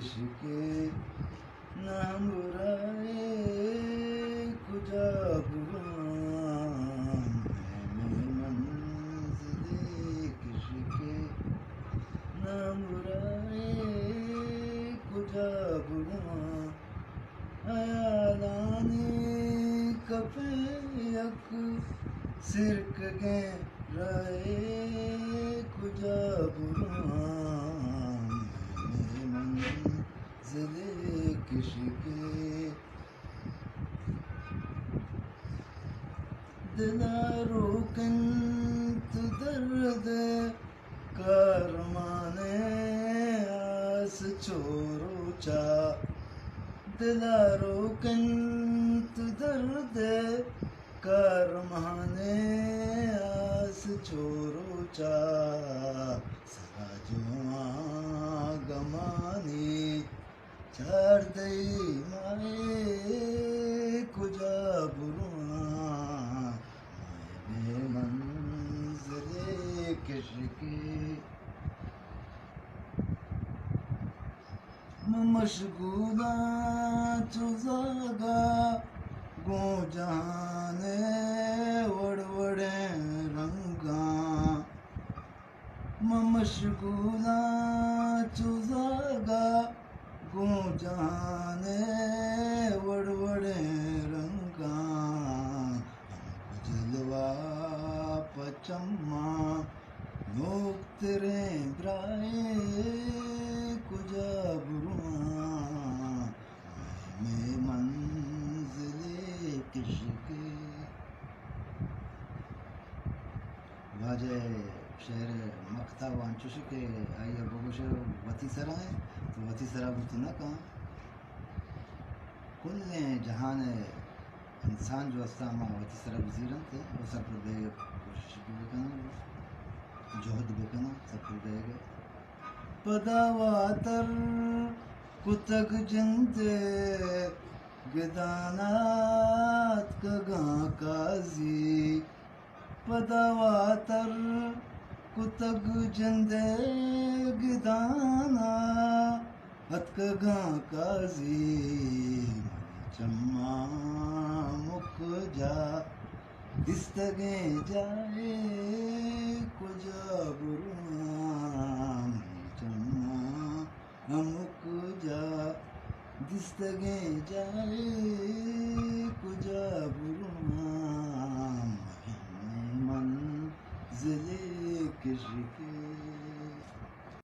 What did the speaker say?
کش کے نام برائے کجا بروان میں منزل کش کے نام برائے کجا بروان ایالانی کپے یک سرک گیں رائے کجا بروان میں منزل کش کے دلارو کنت درد کارمانے آس چھوڑو چا دلارو کنت درد کارمانے آس چھوڑو چا سراجواں گمانی چار دئی مائے کجا بروان میں منظر کش کے مشغولاں چزاگا گوں جہانے وڑ وڑے رنگاں مشغولاں چزاگا گوں جہانے وڑ وڑے رنگاں جلوہ پچماں نوک تیرے برائے کجا بروان میں منزل کش کے واجہ شہر مقتا وان چشکے آئیے بگوشے وتی سرائے تو وتی سرا بوتو نہ کہاں کل جہان انسان جو استا ما وتی سرا بزیرن تھے وہ سب پر دے کوشش بھی بکنا جہد بکنا سب پر دے گئے پداواتر کتگ جندے گدانات کگاں کازی پداواتر کتگ جندے گدانا ہت کگاں کازی چما مک جا دستگیں جائے کجا بروان چما مک جا دستگیں جائے